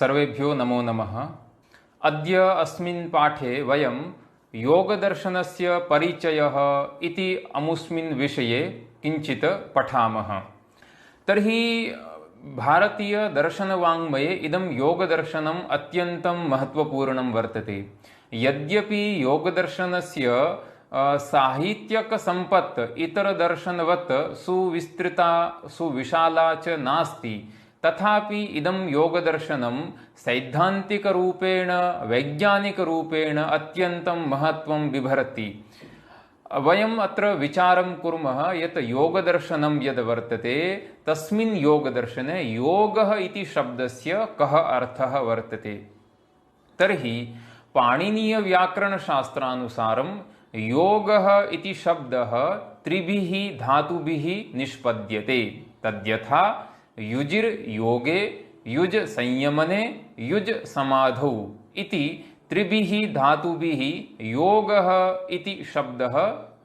सर्वेभ्यो नमो नमः। अद्य अस्मिन् पाठे वयं योगदर्शनस्य परिचयः इति अमुस्मिन् विषये किञ्चित् पठामः। तर्हि भारतीयदर्शनवाङ्मये इदं योगदर्शनम् अत्यन्तं महत्त्वपूर्णं वर्तते। यद्यपि योगदर्शनस्य साहित्यिकसम्पत् इतरदर्शनवत् सुविस्तृता सुविशाला च नास्ति, तथापि इदं योगदर्शनं सैद्धान्तिकरूपेण वैज्ञानिकरूपेण अत्यन्तं महत्त्वं बिभर्ति। वयम् अत्र विचारं कुर्मः यत् योगदर्शनं यद् वर्तते तस्मिन् योगदर्शने योगः इति शब्दस्य कः अर्थः वर्तते। तर्हि पाणिनीयव्याकरणशास्त्रानुसारं योगः इति शब्दः त्रिभिः धातुभिः निष्पद्यते। तद्यथा युजिर् योगे, युज् संयमने, युज् समाधौ इति त्रिभिः धातुभिः योगः इति शब्दः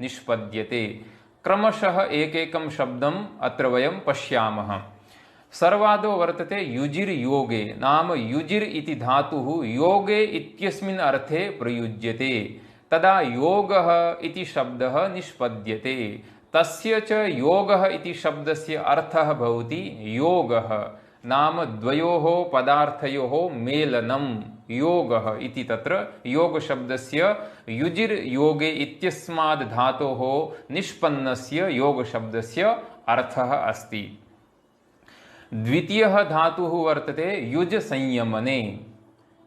निष्पद्यते। क्रमशः एकैकं शब्दम् अत्र वयं पश्यामः। सर्वादौ वर्तते युजिर् योगे, नाम युजिर् इति धातुः योगे इत्यस्मिन् अर्थे प्रयुज्यते। तदा योगः इति शब्दः निष्पद्यते। तस्य च योगः इति शब्दस्य अर्थः भवति योगः, नाम द्वयोः पदार्थयोः मेलनं योगः इति। तत्र योगशब्दस्य युजिर् योगे इत्यस्माद् धातोः निष्पन्नस्य योगशब्दस्य अर्थः अस्ति। द्वितीयः धातुः वर्तते युज् संयमने,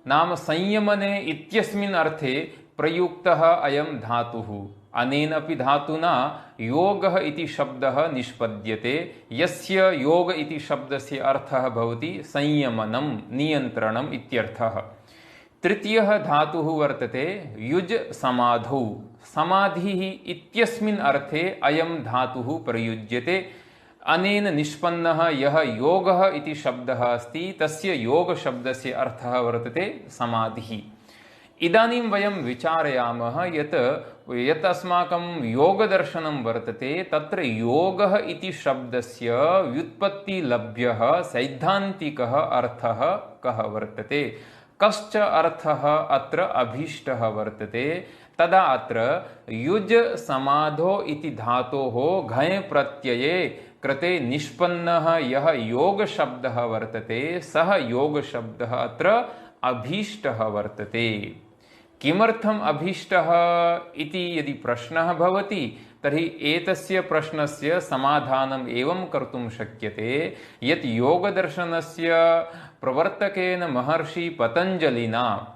नाम संयमने इत्यस्मिन् अर्थे प्रयुक्तः अयं धातुः। अनेन अपि धातुना योगः इति शब्दः निष्पद्यते, यस्य योग इति शब्दस्य अर्थः भवति संयमनं, नियन्त्रणम् इत्यर्थः। तृतीयः धातुः वर्तते युज् समाधौ, समाधिः इत्यस्मिन् अर्थे अयं धातुः प्रयुज्यते। अनेन निष्पन्नः यः योगः इति शब्दः अस्ति तस्य योगशब्दस्य अर्थः वर्तते समाधिः। इदानीं वयं विचारयामः यत् अस्माकं योगदर्शनं वर्तते तत्र योगः इति शब्दस्य व्युत्पत्तिलभ्यः सैद्धान्तिकः अर्थः कः वर्तते, कश्च अर्थः अत्र अभीष्टः वर्तते। तदा अत्र युज् समाधो इति धातोः घञ् प्रत्यये कृते निष्पन्नः यः योगशब्दः वर्तते सः योगशब्दः अत्र अभीष्टः वर्तते। किमर्थम् अभीष्टः इति यदि प्रश्नः भवति तर्हि एतस्य प्रश्नस्य समाधानम् एवं कर्तुं शक्यते यत् योगदर्शनस्य प्रवर्तकेन महर्षि पतञ्जलिना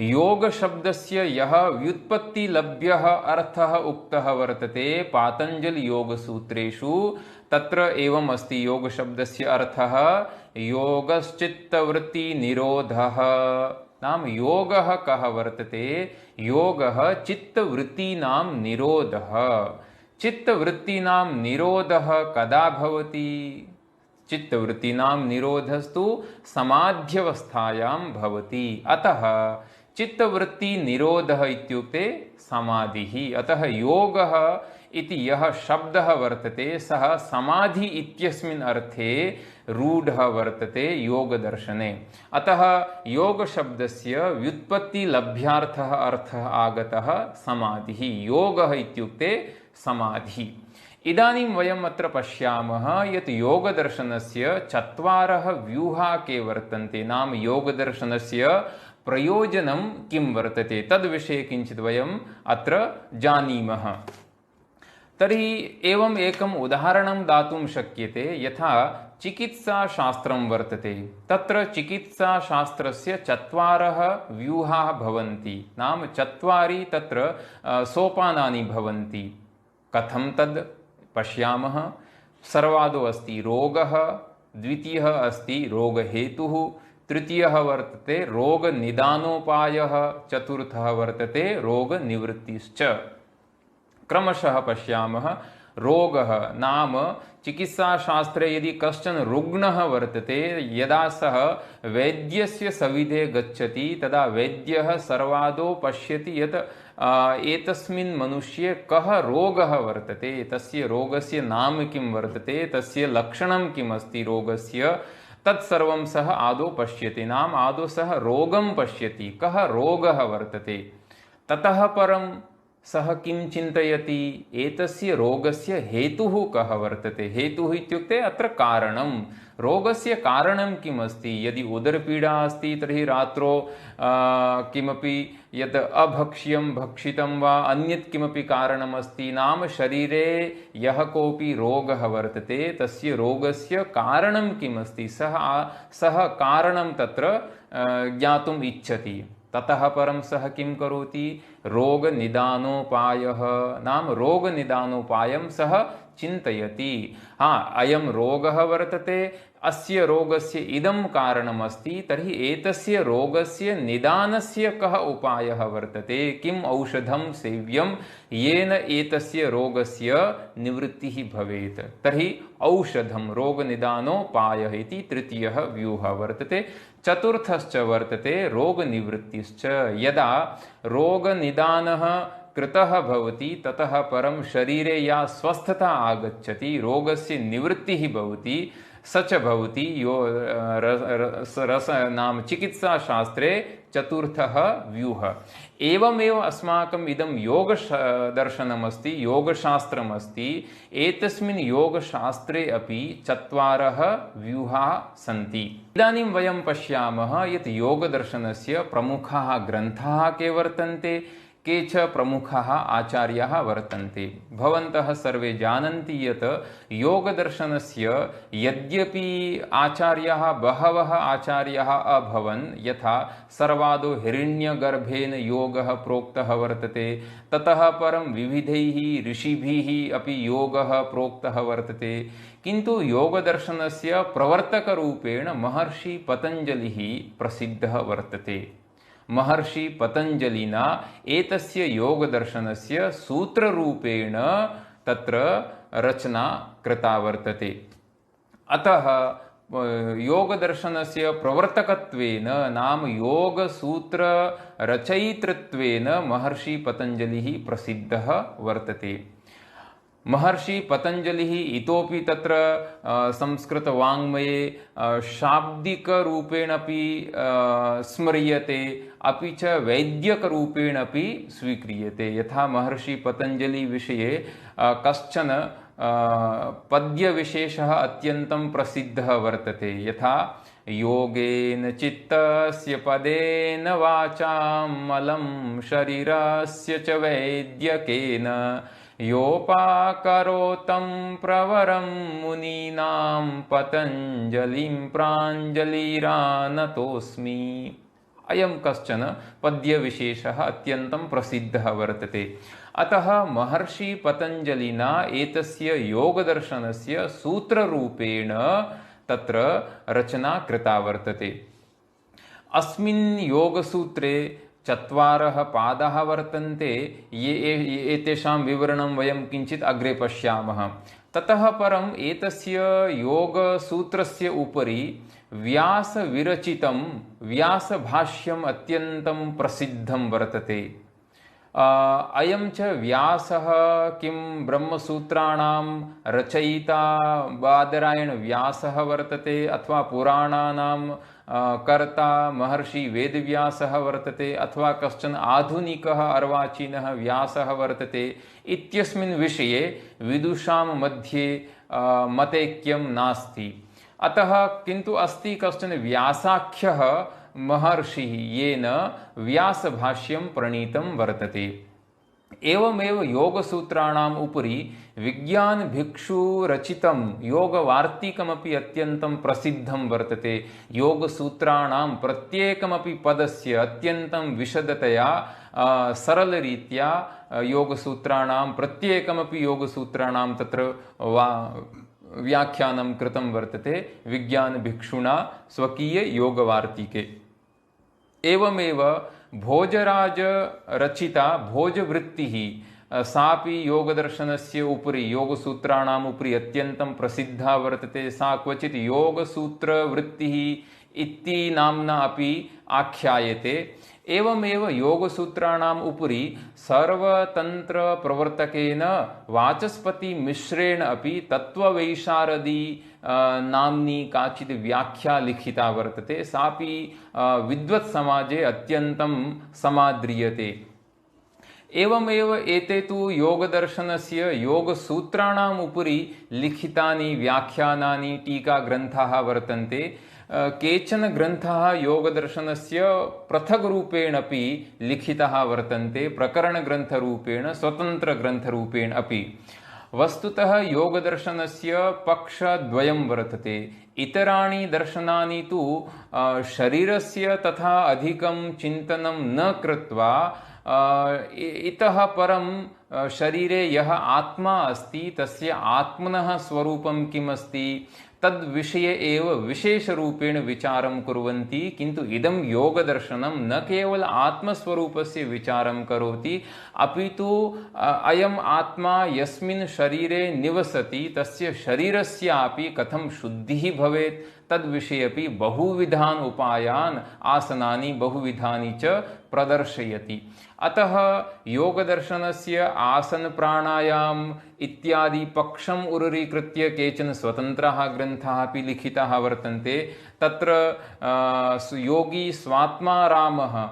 योगशब्दस्य यः व्युत्पत्तिलभ्यः अर्थः उक्तः वर्तते पातञ्जलियोगसूत्रेषु, तत्र एवम् अस्ति योगशब्दस्य अर्थः योगश्चित्तवृत्तिनिरोधः। नाम योगः कः वर्तते, योगः चित्तवृत्तीनां निरोधः। चित्तवृत्तीनां निरोधः कदा भवति? चित्तवृत्तीनां निरोधस्तु समाध्यवस्थायां भवति। अतः चित्तवृत्तिनिरोधः इत्युक्ते समाधिः। अतः योगः इति यः शब्दः वर्तते सः समाधि इत्यस्मिन् अर्थे रूढः वर्तते योगदर्शने। अतः योगशब्दस्य व्युत्पत्तिलभ्यार्थः अर्थः आगतः समाधिः। योगः इत्युक्ते समाधिः। इदानीं वयम् अत्र पश्यामः यत् योगदर्शनस्य चत्वारः व्यूहाः के वर्तन्ते, नाम योगदर्शनस्य प्रयोजनं किं वर्तते तद्विषये किञ्चित् वयम् अत्र जानीमः। तर्हि एवम् एकम् उदाहरणं दातुं शक्यते। यथा चिकित्साशास्त्रं वर्तते, तत्र चिकित्साशास्त्रस्य चत्वारः व्यूहाः भवन्ति, नाम चत्वारि तत्र सोपानानि भवन्ति। कथं तद् पश्यामः। सर्वादौ अस्ति रोगः, द्वितीयः अस्ति रोगहेतुः, तृतीयः वर्तते रोगनिदानोपायः, चतुर्थः वर्तते रोगनिवृत्तिश्च। क्रमशः पश्यामः। रोगः नाम चिकित्साशास्त्रे यदि कश्चन रुग्णः वर्तते, यदा सः वैद्यस्य सविधे गच्छति तदा वैद्यः सर्वादौ पश्यति यत् एतस्मिन् मनुष्ये कः रोगः वर्तते, तस्य रोगस्य नाम किं वर्तते, तस्य लक्षणं किम् अस्ति रोगस्य, तत्सर्वं सः आदौ पश्यति, नाम आदौ सः रोगं पश्यति, कः रोगः वर्तते। ततः परं सः किं चिन्तयति, एतस्य रोगस्य हेतुः कः वर्तते। हेतुः इत्युक्ते अत्र कारणं, रोगस्य कारणं किम् अस्ति। यदि उदरपीडा अस्ति तर्हि रात्रौ किमपि यत् अभक्ष्यं भक्षितं वा अन्यत् किमपि कारणम् अस्ति, नाम शरीरे यः कोऽपि रोगः वर्तते तस्य रोगस्य कारणं किम् अस्ति, सः कारणं तत्र ज्ञातुम् इच्छति। ततः परं सः किं करोति, रोगनिदानोपायः, नाम रोगनिदानोपायं सः चिन्तयति। अयं रोगः वर्तते, अस्य रोगस्य इदं कारणमस्ति, तर्हि एतस्य रोगस्य निदानस्य कः उपायः वर्तते, किम् औषधं सेव्यं येन एतस्य रोगस्य निवृत्तिः भवेत्। तर्हि औषधं रोगनिदानोपायः इति तृतीयः व्यूहः वर्तते। चतुर्थश्च वर्तते रोगनिवृत्तिश्च। यदा रोगनिदानः कृतः भवति ततः परं शरीरे या स्वस्थता आगच्छति, रोगस्य निवृत्तिः भवति, स च भवति नाम चिकित्साशास्त्रे चतुर्थः व्यूहः। एवमेव अस्माकम् इदं योगदर्शनमस्ति, योगशास्त्रमस्ति। एतस्मिन् योगशास्त्रे अपि चत्वारः व्यूहाः सन्ति। इदानीं वयं पश्यामः यत् योगदर्शनस्य प्रमुखाः ग्रन्थाः के वर्तन्ते, के च प्रमुखाः आचार्याः वर्तन्ते। भवन्तः सर्वे जानन्ति यत् योगदर्शनस्य यद्यपि आचार्याः बहवः आचार्याः अभवन्, यथा सर्वादौ हिरण्यगर्भेण योगः प्रोक्तः वर्तते, ततः परं विविधैः ऋषिभिः अपि योगः प्रोक्तः वर्तते, किन्तु योगदर्शनस्य प्रवर्तकरूपेण महर्षि पतञ्जलिः प्रसिद्धः वर्तते। महर्षि पतञ्जलिना एतस्य योगदर्शनस्य सूत्ररूपेण तत्र रचना कृता वर्तते। अतः योगदर्शनस्य प्रवर्तकत्वेन, नाम योगसूत्ररचयितृत्वेन महर्षि पतञ्जलिः प्रसिद्धः वर्तते। महर्षि पतञ्जलिः इतोपि तत्र संस्कृतवाङ्मये शाब्दिकरूपेण अपि स्मर्यते, अपि च वैद्यकरूपेण अपि स्वीक्रियते। यथा महर्षि पतञ्जलि विषये कश्चन पद्यविशेषः अत्यन्तं प्रसिद्धः वर्तते। यथा योगेन चित्तस्य पदेन वाचां मलं शरीरस्य च वैद्यकेन योपाकरोतं प्रवरं मुनीनां पतञ्जलिं प्राञ्जलिरानतोऽस्मि। अयं कश्चन पद्यविशेषः अत्यन्तं प्रसिद्धः वर्तते। अतः महर्षि पतञ्जलिना एतस्य योगदर्शनस्य सूत्ररूपेण तत्र रचना कृता वर्तते। अस्मिन् योगसूत्रे चत्वारः पादाः वर्तन्ते, एतेषां विवरणं वयं किञ्चित् अग्रे पश्यामः। ततः परम् एतस्य योगसूत्रस्य उपरि व्यासविरचितं व्यासभाष्यम् अत्यन्तं प्रसिद्धं वर्तते। अयं च व्यासः किं ब्रह्मसूत्राणां रचयिता बादरायणव्यासः वर्तते, अथवा पुराणानां कर्ता महर्षि वेदव्यासः वर्तते, अथवा कश्चन आधुनिकः अर्वाचीनः व्यासः वर्तते इत्यस्मिन् विषये विदुषां मध्ये मतैक्यं नास्ति। अतः किन्तु अस्ति कश्चन व्यासाख्यः महर्षिः येन व्यासभाष्यं प्रणीतं वर्तते। एवमेव योगसूत्राणाम् उपरि विज्ञानभिक्षुरचितं योगवार्तिकमपि अत्यन्तं प्रसिद्धं वर्तते। योगसूत्राणां प्रत्येकमपि पदस्य अत्यन्तं विशदतया सरलरीत्या योगसूत्राणां प्रत्येकमपि योगसूत्राणां तत्र व्याख्यानं कृतं वर्तते विज्ञानभिक्षुणा स्वकीय योगवार्तिके। एवमेव भोजराज रचिता भोजवृत्तिः सापि योगदर्शनस्य उपरि योगसूत्राणाम् उपरि अत्यन्तं प्रसिद्धा वर्तते। सा क्वचित् योगसूत्रवृत्तिः इति नाम्ना अपि आख्यायते। एवमेव योगसूत्राणाम् उपरि सर्वतन्त्रप्रवर्तकेन वाचस्पतिमिश्रेण अपि तत्त्ववैशारदी नाम्नी काचित् व्याख्या लिखिता वर्तते। सापि विद्वत्समाजे अत्यन्तं समाद्रियते। एवमेव एते तु योगदर्शनस्य योगसूत्राणाम् उपरि लिखितानि व्याख्यानानि टीकाग्रन्थाः वर्तन्ते। केचन ग्रन्थाः योगदर्शनस्य पृथग्रूपेण अपि लिखिताः वर्तन्ते, प्रकरणग्रन्थरूपेण, स्वतन्त्रग्रन्थरूपेण अपि। वस्तुतः योगदर्शनस्य पक्षद्वयं वर्तते। इतराणि दर्शनानि तु शरीरस्य तथा अधिकं चिन्तनं न कृत्वा इतः परं शरीरे यः आत्मा अस्ति तस्य आत्मनः स्वरूपं किम् अस्ति तद्विषये एव विशेषरूपेण विचारं कुर्वन्ति। किन्तु इदं योगदर्शनं न केवल आत्मस्वरूपस्य विचारं करोति, अपि तु अयम् आत्मा यस्मिन् शरीरे निवसति तस्य शरीरस्यापि कथं शुद्धिः भवेत् तद्विषये अपि बहुविधान् उपायान्, आसनानि बहुविधानि च प्रदर्शयति। अतः योगदर्शनस्य आसन प्राणायाम इत्यादि पक्षम् उरुरीकृत्य केचन स्वतन्त्राः ग्रन्थाः अपि लिखिताः वर्तन्ते। तत्र योगी स्वात्मारामः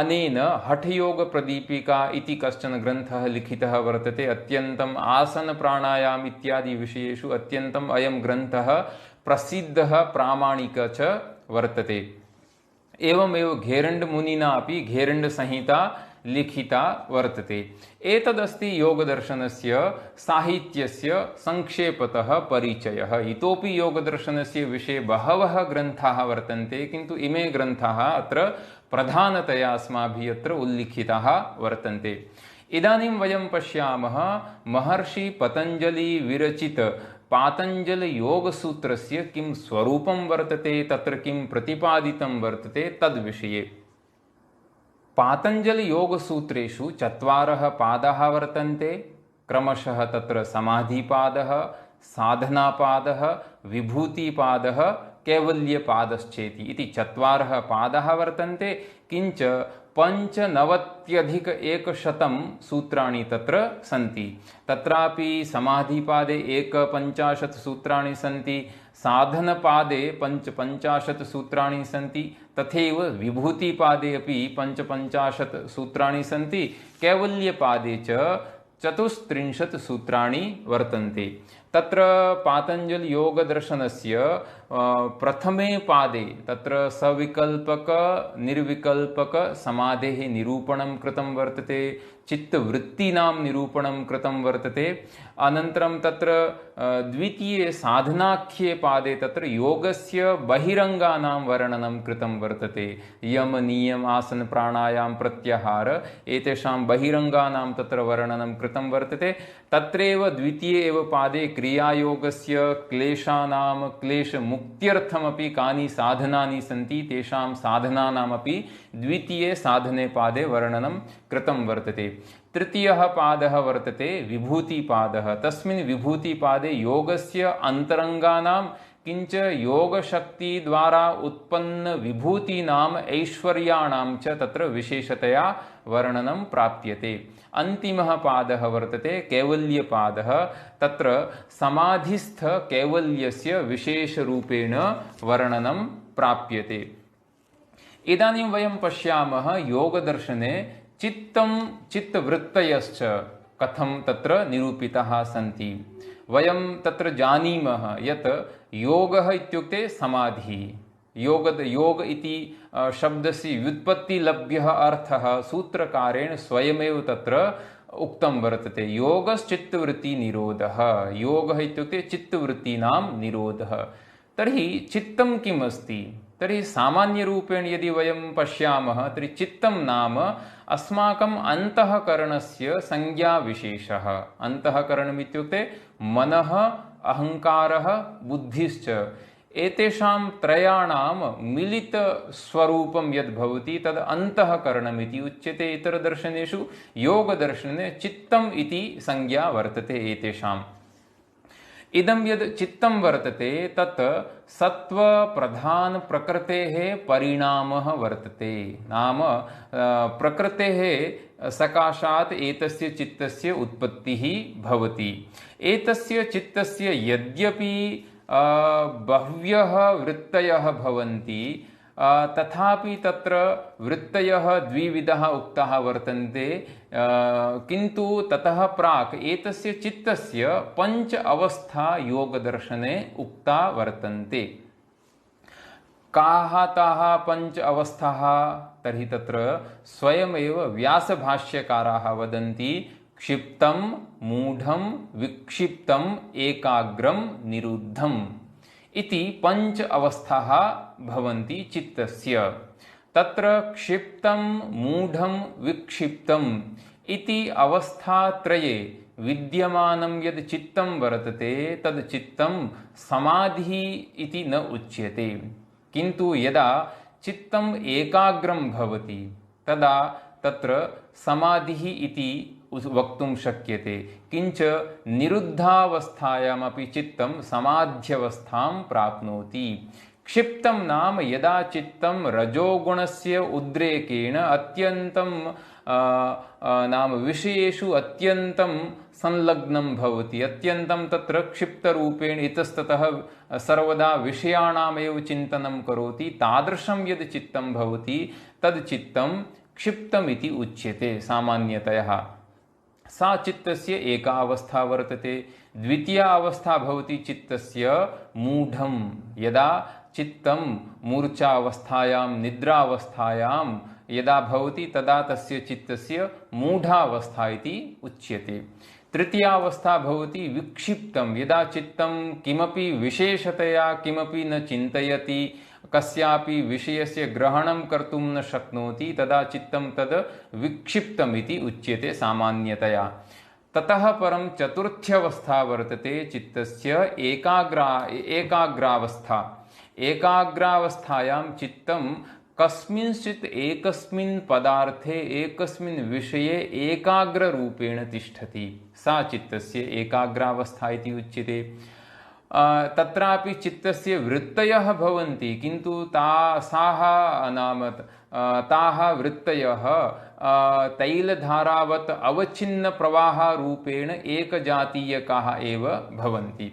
अनेन हठयोगप्रदीपिका इति कश्चन ग्रन्थः लिखितः वर्तते। अत्यन्तम् आसन प्राणायाम इत्यादि विषयेषु अत्यन्तम् अयं ग्रन्थः प्रसिद्धः प्रामाणिकः च वर्तते। एवमेव घेरण्ड मुनिना अपि घेरण्ड संहिता लिखिता वर्तते। एतदस्ति योगदर्शनस्य साहित्यस्य संक्षेपतः परिचयः। इतोपि योगदर्शनस्य विषये बहवः ग्रन्थाः वर्तन्ते, किन्तु इमे ग्रन्थाः अत्र प्रधानतया अस्माभिः अत्र उल्लिखिताः वर्तन्ते। इदानीं वयं पश्यामः महर्षि पतञ्जलि विरचित पातञ्जल योगसूत्रस्य किं स्वरूपं वर्तते, तत्र किं प्रतिपादितं वर्तते तद्विषये। पातञ्जल योगसूत्रेषु 4 पादाः वर्तन्ते। क्रमशः तत्र समाधिपादः, साधनापादः, विभूतिपादः, कैवल्यपादश्चेति इति 4 पादाः वर्तन्ते। किञ्च 95,100 सूत्राणि तत्र सन्ति। तत्रापि समाधिपादे 51 सूत्राणि सन्ति, साधनपादे 55 सूत्राणि सन्ति, तथैव विभूतिपादे अपि 55 सूत्राणि सन्ति, कैवल्यपादे च 34 सूत्राणि वर्तन्ते। तत्र पातञ्जल योगदर्शनस्य प्रथमे पादे तत्र सविकल्पक निर्विकल्पक समाधेः निरूपणं कृतं वर्तते, चित्तवृत्तीनां निरूपणं कृतं वर्तते। अनन्तरं तत्र द्वितीये साधनाख्ये पादे तत्र योगस्य बहिरङ्गानां वर्णनं कृतं वर्तते। यम नियम आसन प्राणायाम प्रत्याहार एतेषां बहिरङ्गानां तत्र वर्णनं कृतं वर्तते। तत्रैव द्वितीये एव पादे क्रियायोगस्य क्लेशानां क्लेशमुक्त्यर्थमपि कानि साधनानि सन्ति तेषां साधनानामपि द्वितीये साधने पादे वर्णनं कृतं वर्तते। तृतीयः पादः वर्तते विभूतिपादः। तस्मिन् विभूतिपादे योगस्य अन्तरङ्गानां किञ्च योगशक्तिद्वारा उत्पन्न विभूतीनाम् ऐश्वर्याणां च तत्र विशेषतया वर्णनं प्राप्यते। अन्तिमः पादः वर्तते कैवल्यपादः। तत्र समाधिस्थ कैवल्यस्य विशेषरूपेण वर्णनं प्राप्यते। इदानीं वयं पश्यामः योगदर्शने चित्तवृत्तयश्च कथं तत्र निरूपिताः सन्ति। वयं तत्र जानीमः यत् योगः इत्युक्ते समाधिः। योग इति शब्दस्य व्युत्पत्तिलभ्यः अर्थः सूत्रकारेण स्वयमेव तत्र उक्तं वर्तते। योगश्चित्तवृत्तिनिरोधः। योगः इत्युक्ते चित्तवृत्तीनां निरोधः। तर्हि चित्तं किम् अस्ति? तर्हि सामान्यरूपेण यदि वयं पश्यामः तर्हि चित्तं नाम अस्माकम् अन्तःकरणस्य संज्ञाविशेषः। अन्तःकरणम् इत्युक्ते मनः, अहङ्कारः, बुद्धिश्च एतेषां त्रयाणां मिलितस्वरूपं यद् भवति तद् अन्तःकरणमिति उच्यते। इतरदर्शनेषु योगदर्शने चित्तम् इति संज्ञा वर्तते एतेषाम्। इदं यद् चित्तं वर्तते तत् सत्त्वप्रधानप्रकृतेः परिणामः वर्तते। नाम प्रकृतेः सकाशात् एतस्य चित्तस्य उत्पत्तिः भवति। एतस्य चित्तस्य यद्यपि बह्व्यः वृत्तयः भवन्ति, तथापि तत्र वृत्तयः द्विविधः उक्ताः वर्तन्ते, किन्तु ततः प्राक् एतस्य चित्तस्य पञ्च अवस्था योगदर्शने उक्ता वर्तन्ते। काः ताः पञ्च अवस्थाः? तर्हि तत्र स्वयमेव व्यासभाष्यकाराः वदन्ति, क्षिप्तं, मूढं, विक्षिप्तं, एकाग्रं, निरुद्धम् इति पञ्च अवस्थाः भवन्ति चित्तस्य। तत्र क्षिप्तं, मूढं, विक्षिप्तम् इति अवस्थात्रये विद्यमानं यद् चित्तं वर्तते तद् चित्तं समाधिः इति न उच्यते। किन्तु यदा चित्तम् एकाग्रं भवति तदा तत्र समाधिः इति वक्तुं शक्यते। किञ्च निरुद्धावस्थायामपि चित्तं समाध्यवस्थां प्राप्नोति। क्षिप्तं नाम यदा चित्तं रजोगुणस्य उद्रेकेण अत्यन्तं नाम विषयेषु अत्यन्तं संलग्नं भवति, अत्यन्तं तत्र क्षिप्तरूपेण इतस्ततः सर्वदा विषयाणामेव चिन्तनं करोति, तादृशं यद् चित्तं भवति तद् चित्तं क्षिप्तमिति उच्यते सामान्यतया। सा चित्तस्य एका अवस्था वर्तते। द्वितीया अवस्था भवति चित्तस्य मूढं। यदा चित्तं मूर्छावस्थायां निद्रावस्थायां यदा भवति तदा तस्य चित्तस्य मूढावस्था इति उच्यते। तृतीयावस्था भवति विक्षिप्तं। यदा चित्तं किमपि विशेषतया किमपि न चिन्तयति, कस्यापि विषयस्य ग्रहणं कर्तुं न शक्नोति, तदा चित्तं तद् विक्षिप्तमिति उच्यते सामान्यतया। ततः परं चतुर्थ्यवस्था वर्तते चित्तस्य एकाग्रावस्था। एकाग्रावस्थायां चित्तं कस्मिंश्चित् एकस्मिन् पदार्थे एकस्मिन् विषये एकाग्ररूपेण तिष्ठति, सा चित्तस्य एकाग्रावस्था इति उच्यते। तत्रापि चित्तस्य वृत्तयः भवन्ति, किन्तु ताः वृत्तयः तैलधारावत् अवच्छिन्नप्रवाहरूपेण एकजातीयकाः एव भवन्ति।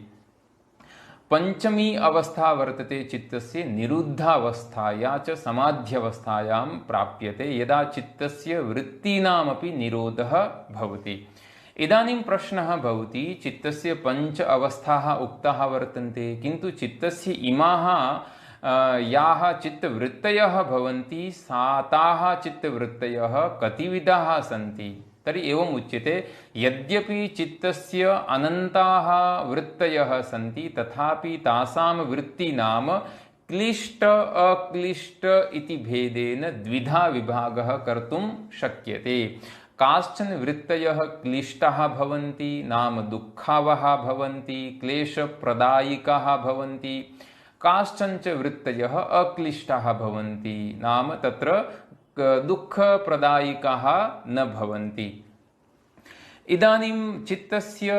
पञ्चमी अवस्था वर्तते चित्तस्य निरुद्धावस्थाया च समाध्यवस्थायां प्राप्यते, यदा चित्तस्य वृत्तीनामपि निरोधः भवति। इदानीं प्रश्नः भवति, चित्तस्य पञ्च अवस्थाः उक्ताः वर्तन्ते, किन्तु चित्तस्य इमाः याः चित्तवृत्तयः भवन्ति ताः चित्तवृत्तयः कतिविधाः सन्ति? तर्हि एवम् उच्यते, यद्यपि चित्तस्य अनन्ताः वृत्तयः सन्ति तथापि तासां वृत्तीनां क्लिष्ट अक्लिष्ट इति भेदेन द्विधा विभागः कर्तुं शक्यते। काश्चन वृत्तयः क्लिष्टाः भवन्ति, नाम दुःखावहाः भवन्ति, क्लेशप्रदायिकाः भवन्ति। काश्चन च वृत्तयः अक्लिष्टाः भवन्ति, नाम तत्र दुःखप्रदायिकाः न भवन्ति। इदानीं चित्तस्य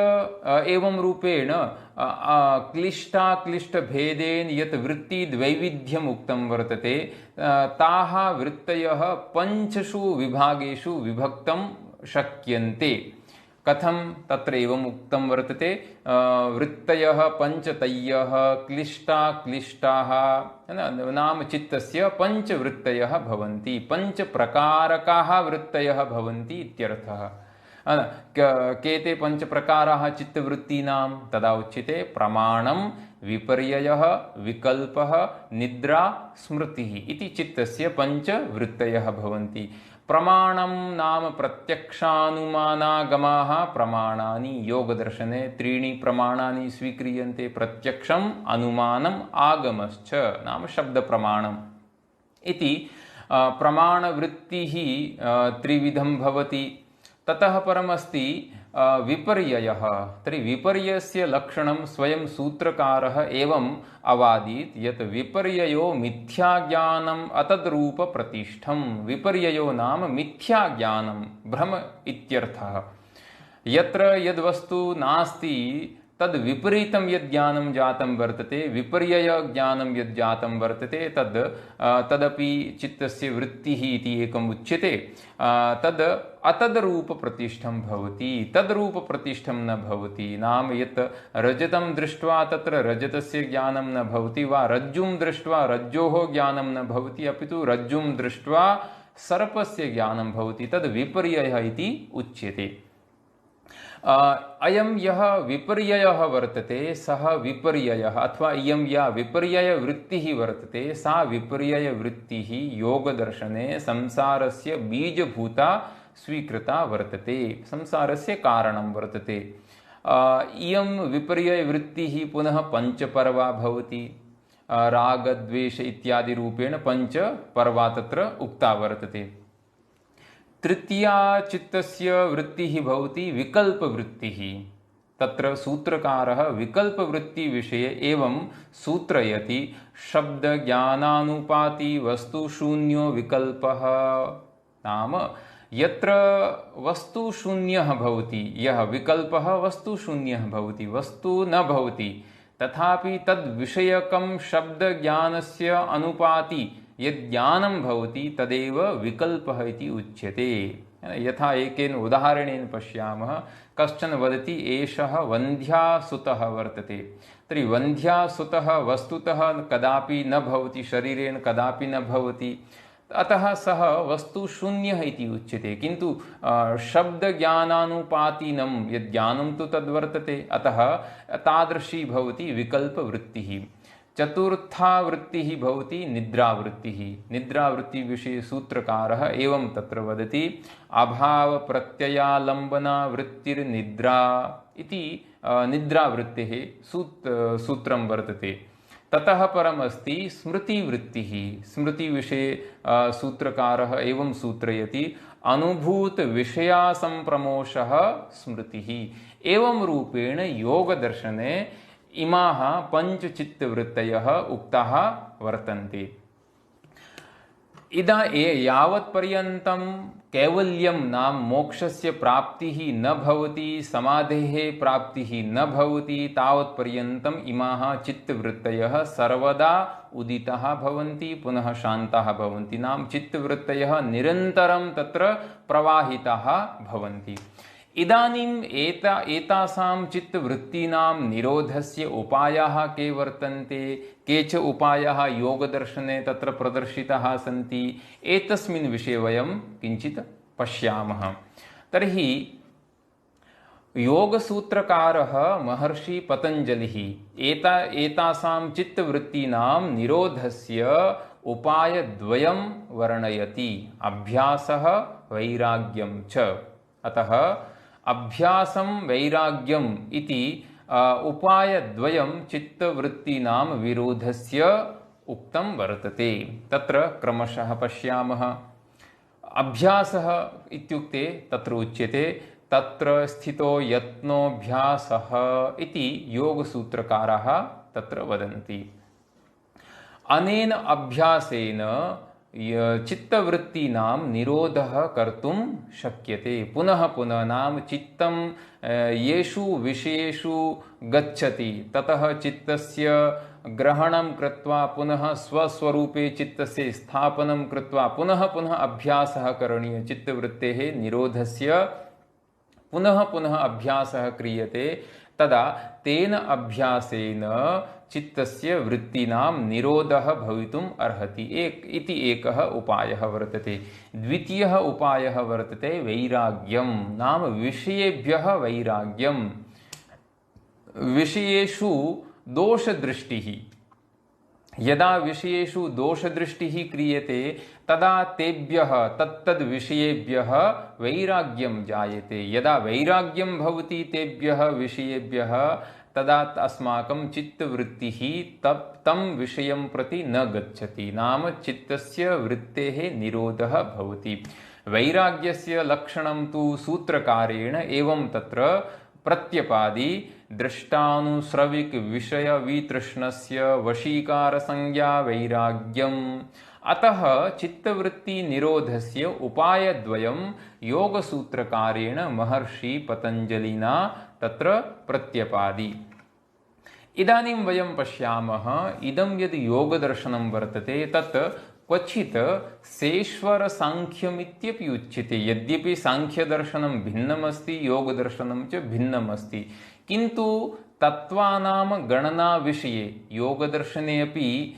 एवं रूपेण क्लिष्टाक्लिष्टभेदेन यत् वृत्तिद्वैविध्यम् उक्तं वर्तते, ताः वृत्तयः पञ्चषु विभागेषु विभक्तं शक्यन्ते। कथं? तत्र एवम् उक्तं वर्तते, वृत्तयः पञ्चतयः क्लिष्टाः नाम चित्तस्य पञ्चवृत्तयः भवन्ति, पञ्चप्रकारकाः वृत्तयः भवन्ति इत्यर्थः। केते पञ्चप्रकाराः चित्तवृत्तीनां? तदा उच्यते प्रमाणं, विपर्ययः, विकल्पः, निद्रा, स्मृतिः इति चित्तस्य पञ्चवृत्तयः भवन्ति। प्रमाणं नाम प्रत्यक्षानुमानागमाः प्रमाणानि। योगदर्शने त्रीणि प्रमाणानि स्वीक्रियन्ते, प्रत्यक्षम्, अनुमानम्, आगमश्च नाम शब्दप्रमाणम् इति। प्रमाणवृत्तिः त्रिविधं भवति। ततः परमस्ति विपर्ययः। तर्हि विपर्ययस्य लक्षणं स्वयं सूत्रकारः एवम् अवादीत् यत् विपर्ययो मिथ्याज्ञानम् अतद्रूपप्रतिष्ठम्। विपर्ययो नाम मिथ्याज्ञानं, भ्रम इत्यर्थः। यत्र यद्वस्तु नास्ति तद् विपरीतं यद् ज्ञानं जातं वर्तते, विपर्यय ज्ञानं यद् जातं वर्तते, तदपि चित्तस्य वृत्तिः इति एकम् उच्यते। तद् अतद्रूपप्रतिष्ठं भवति, तद्रूपप्रतिष्ठं न भवति। नाम यत् रजतं दृष्ट्वा तत्र रजतस्य ज्ञानं न भवति, वा रज्जुं दृष्ट्वा रज्जोः ज्ञानं न भवति, अपि तु रज्जुं दृष्ट्वा सर्पस्य ज्ञानं भवति, तद् विपर्ययः इति उच्यते। अयं यः विपर्ययः वर्तते सः विपर्ययः, अथवा इयं या विपर्ययवृत्तिः वर्तते सा विपर्ययवृत्तिः योगदर्शने संसारस्य बीजभूता स्वीकृता वर्तते, संसारस्य कारणं वर्तते। इयं विपर्ययवृत्तिः पुनः पञ्चपर्वा भवति। रागद्वेष इत्यादि रूपेण पञ्चपर्वा तत्र उक्ता वर्तते। तृतीया चित्तस्य वृत्तिः भवति विकल्पवृत्तिः। तत्र सूत्रकारः विकल्पवृत्तिविषये एवं सूत्रयति, शब्दज्ञानानुपाती वस्तुशून्यो विकल्पः। नाम यत्र वस्तुशून्यः भवति, यः विकल्पः वस्तुशून्यः भवति, वस्तु न भवति, तथापि तद्विषयकं शब्दज्ञानस्य अनुपाति यज्ञानं भवति तदेव विकल्पः इति उच्यते। यथा एकेन उदाहरणेन पश्यामः, कश्चन वदति एषः वन्ध्यासुतः वर्तते। तर्हि वन्ध्यासुतः वस्तुतः कदापि न भवति, शरीरेण कदापि न भवति, अतः सः वस्तुशून्यः इति उच्यते। किन्तु शब्दज्ञानानुपातीनं यज्ञानं तु तद्वर्तते, अतः तादृशी भवति विकल्पवृत्तिः। चतुर्था वृत्तिः भवति निद्रावृत्तिः। निद्रावृत्तिविषये सूत्रकारः एवं तत्र वदति, अभावप्रत्ययालम्बना वृत्तिर्निद्रा इति निद्रावृत्तेः सूत्रं वर्तते। ततः परमस्ति स्मृतिवृत्तिः। स्मृतिविषये सूत्रकारः एवं सूत्रयति, अनुभूतविषयासम्प्रमोषः स्मृतिः। एवं रूपेण योगदर्शने इमाः पञ्चचित्तवृत्तयः उक्ताः वर्तन्ते। यावत्पर्यन्तं कैवल्यं नाम मोक्षस्य प्राप्तिः न भवति, समाधेः प्राप्तिः न भवति, तावत्पर्यन्तम् इमाः चित्तवृत्तयः सर्वदा उदिताः भवन्ति, पुनः शान्ताः भवन्ति। नाम चित्तवृत्तयः निरन्तरं तत्र प्रवाहिताः भवन्ति। इदानीम् एतासां चित्तवृत्तीनां निरोधस्य उपायाः के वर्तन्ते, के च उपायाः योगदर्शने तत्र प्रदर्शिताः सन्ति, एतस्मिन् विषये वयं किञ्चित् पश्यामः। तर्हि योगसूत्रकारः महर्षि पतञ्जलिः एतासां चित्तवृत्तीनां निरोधस्य उपायद्वयं वर्णयति, अभ्यासः वैराग्यं च। अतः अभ्यासं वैराग्यम् इति उपायद्वयं चित्तवृत्तीनां विरोधस्य उक्तं वर्तते। तत्र क्रमशः पश्यामः। अभ्यासः इत्युक्ते तत्र उच्यते, तत्र स्थितो यत्नोऽभ्यासः इति योगसूत्रकाराः तत्र वदन्ति। अनेन अभ्यासेन चित्तवृत्तीनां निरोधः कर्तुं शक्यते। पुनः पुनः नाम चित्तं येषु विषयेषु गच्छति ततः चित्तस्य ग्रहणं कृत्वा पुनः स्वस्वरूपे चित्तस्य स्थापनं कृत्वा पुनः पुनः अभ्यासः करणीयः। चित्तवृत्तेः निरोधस्य पुनः पुनः अभ्यासः क्रियते, तदा तेन अभ्यासेन चित्तस्य वृत्तीनां निरोधः भवितुम् अर्हति इति एकः उपायः वर्तते। द्वितीयः उपायः वर्तते वैराग्यं, नाम विषयेभ्यः वैराग्यं। विषयेषु दोषदृष्टिः, यदा विषयेषु दोषदृष्टिः क्रियते तदा तेभ्यः तत्तद्विषयेभ्यः वैराग्यं जायते। यदा वैराग्यं भवति तेभ्यः विषयेभ्यः, तदा अस्माकं चित्तवृत्तिः तं विषयं प्रति न गच्छति, नाम चित्तस्य वृत्तेः निरोधः भवति। वैराग्यस्य लक्षणं तु सूत्रकारेण एवं तत्र प्रत्यपादि, दृष्टानुश्रविक विषय वितृष्णस्य वशीकारसंज्ञा वैराग्यम्। अतः चित्तवृत्ति निरोधस्य उपायद्वयं योगसूत्रकारेण महर्षि पतञ्जलिना तत्र प्रत्यपादि। इदानीं वयं पश्यामः इदं यद् योगदर्शनं वर्तते तत् क्वचित् सेश्वरसाङ्ख्यमित्यपि उच्यते। यद्यपि साङ्ख्यदर्शनं भिन्नमस्ति, योगदर्शनं च भिन्नमस्ति, किन्तु तत्त्वानां गणनाविषये योगदर्शने अपि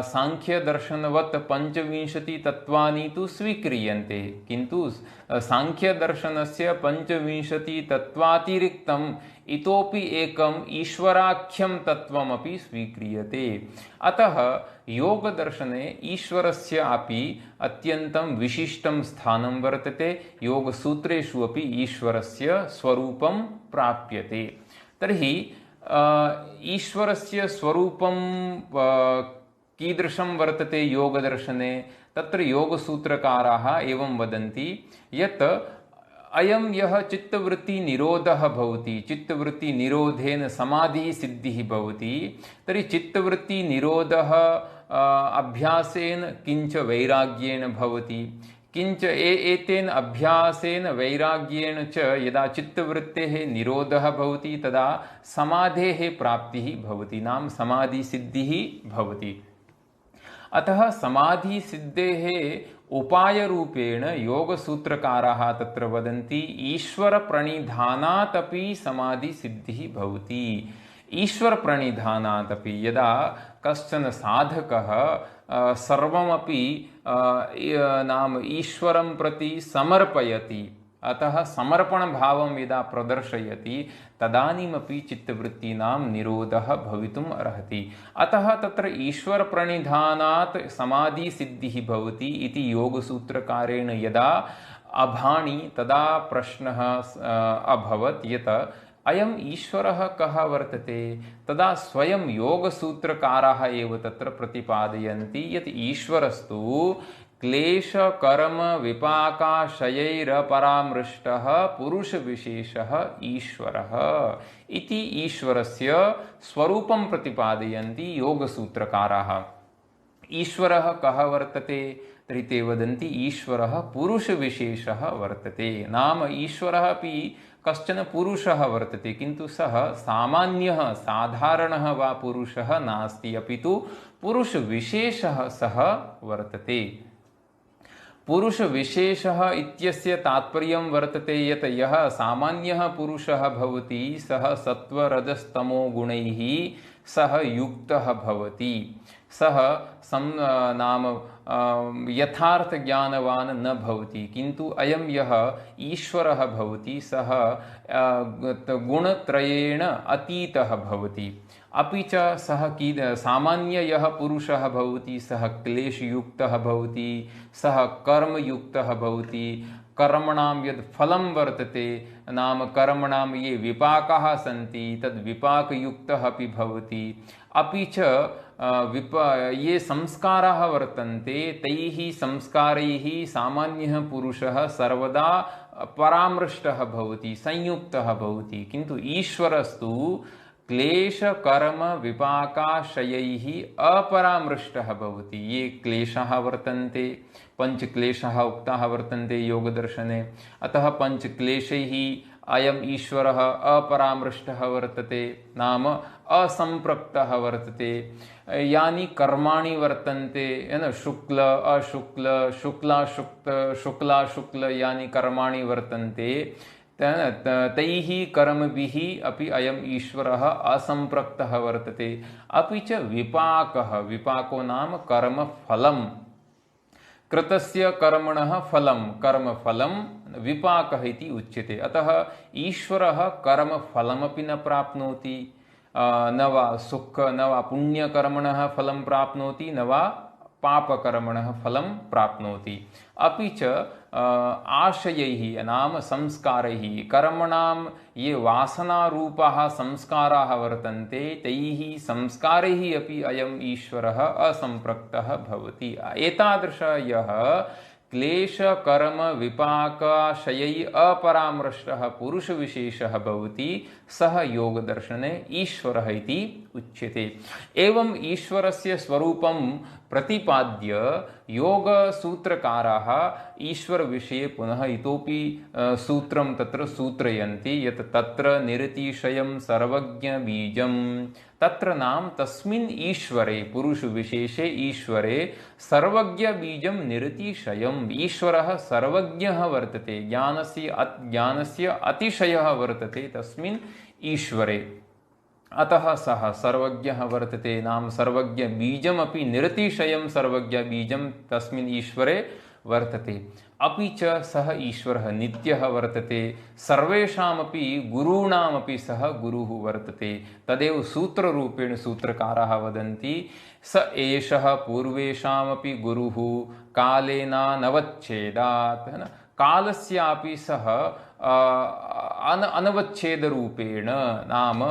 साङ्ख्यदर्शनवत् 25 तत्त्वानि तु स्वीक्रियन्ते, किन्तु साङ्ख्यदर्शनस्य 25 तत्त्वातिरिक्तम् इतोपि एकम् ईश्वराख्यं तत्त्वमपि स्वीक्रियते। अतः योगदर्शने ईश्वरस्य अपि अत्यन्तं विशिष्टं स्थानं वर्तते। योगसूत्रेषु अपि ईश्वरस्य स्वरूपं प्राप्यते। तर्हि ईश्वरस्य स्वरूपं कीदृशं वर्तते योगदर्शने? तत्र योगसूत्रकाराः एवं वदन्ति यत् अयं यः चित्तवृत्तिनिरोधः भवति, चित्तवृत्तिनिरोधेन समाधिसिद्धिः भवति, तर्हि चित्तवृत्तिनिरोधः अभ्यासेन किञ्च वैराग्येण भवति, किञ्च एतेन अभ्यासेन वैराग्येण च यदा चित्तवृत्तेः निरोधः भवति तदा समाधेः प्राप्तिः भवति, नाम समाधिसिद्धिः भवति। अतः समाधिसिद्धेः उपायरूपेण योगसूत्रकाराः तत्र वदन्ति ईश्वरप्रणिधानात् अपि समाधिसिद्धिः भवति। ईश्वरप्रणिधानात् अपि यदा कश्चन साधकः सर्वमपि नाम ईश्वरं प्रति समर्पयति, अतः समर्पणभावं यदा प्रदर्शयति तदानीमपि चित्तवृत्तीनां निरोधः भवितुम् अर्हति। अतः तत्र ईश्वरप्रणिधानात् समाधिसिद्धिः भवति इति योगसूत्रकारेण यदा अभाणि तदा प्रश्नः अभवत् यत् अयम् ईश्वरः कः वर्तते? तदा स्वयं योगसूत्रकाराः एव तत्र प्रतिपादयन्ति यत् ईश्वरस्तु क्लेशकर्म विपाकाशयैरपरामृष्टः पुरुषविशेषः ईश्वरः इति ईश्वरस्य स्वरूपं प्रतिपादयन्ति योगसूत्रकाराः। ईश्वरः कः वर्तते? तर्हि ते वदन्ति ईश्वरः पुरुषविशेषः वर्तते। नाम ईश्वरः अपि कश्चन पुरुषः वर्तते, किन्तु सः सामान्यः साधारणः वा पुरुषः नास्ति, अपि तु पुरुषविशेषः सः वर्तते। पुरुषविशेषः इत्यस्य तात्पर्यं वर्तते यत् यः सामान्यः पुरुषः भवति सः सत्त्वरजस्तमो गुणैः सः युक्तः भवति, सः नाम यथार्थज्ञानवान् न भवति, किन्तु अयं यः ईश्वरः भवति सः गुणत्रयेण अतीतः भवति। अपि च सः सामान्य यः पुरुषः भवति सः क्लेशयुक्तः भवति, सः कर्मयुक्तः भवति, कर्मणां यद् फलं वर्तते नाम कर्मणां ये विपाकाः सन्ति तद् विपाकयुक्तः अपि भवति। अपि च ये संस्काराः वर्तन्ते तैः संस्कारैः सामान्यः पुरुषः सर्वदा परामृष्टः भवति, संयुक्तः भवति, किन्तु ईश्वरस्तु क्लेशकर्म विपाकाशयैः अपरामृष्टः भवति। ये क्लेशाः वर्तन्ते, पञ्चक्लेशाः उक्ताः वर्तन्ते योगदर्शने, अतः पञ्चक्लेशैः अयम् ईश्वरः अपरामृष्टः वर्तते, नाम असम्पृक्तः वर्तते। यानि कर्माणि वर्तन्ते शुक्ल अशुक्ल शुक्लाशुक्ल यानि कर्माणि वर्तन्ते तैः कर्मभिः अपि अयम् ईश्वरः असम्पृक्तः वर्तते। अपि च विपाकः, विपाको नाम कर्मफलं, कृतस्य कर्मणः फलं कर्मफलं विपाकः इति उच्यते। अतः ईश्वरः कर्मफलमपि न प्राप्नोति, न वा न वा पुण्यकर्मणः फलं प्राप्नोति, न वा पापकर्मणः फलं प्राप्नोति। अपि च आशयैः नाम संस्कारैः, कर्मणां ये वासनारूपाः संस्काराः वर्तन्ते तैः संस्कारैः अपि अयम् ईश्वरः असम्पृक्तः भवति। एतादृश यः क्लेशकर्म विपाकाशयै अपरामृष्टः पुरुषविशेषः भवति सः योगदर्शने ईश्वरः इति उच्यते। एवं ईश्वरस्य स्वरूपं प्रतिपाद्य योगसूत्रकाराः ईश्वरविषये पुनः इतोपि सूत्रं तत्र सूत्रयन्ति यत् तत्र निरतिशयं सर्वज्ञबीजं तत्र नाम तस्मिन् ईश्वरे पुरुषविशेषे ईश्वरे सर्वज्ञबीजं निरतिशयम् ईश्वरः सर्वज्ञः वर्तते ज्ञानस्य अतिशयः वर्तते तस्मिन् ईश्वरे अतः सः सर्वज्ञः वर्तते नाम सर्वज्ञबीजमपि निरतिशयं सर्वज्ञबीजं तस्मिन् ईश्वरे वर्तते। अपि च सः ईश्वरः नित्यः वर्तते सर्वेषामपि गुरूणामपि सः गुरुः वर्तते। तदेव सूत्ररूपेण सूत्रकाराः वदन्ति स एषः पूर्वेषामपि गुरुः कालेनानवच्छेदात् है न कालस्यापि सः अनवच्छेदरूपेण नाम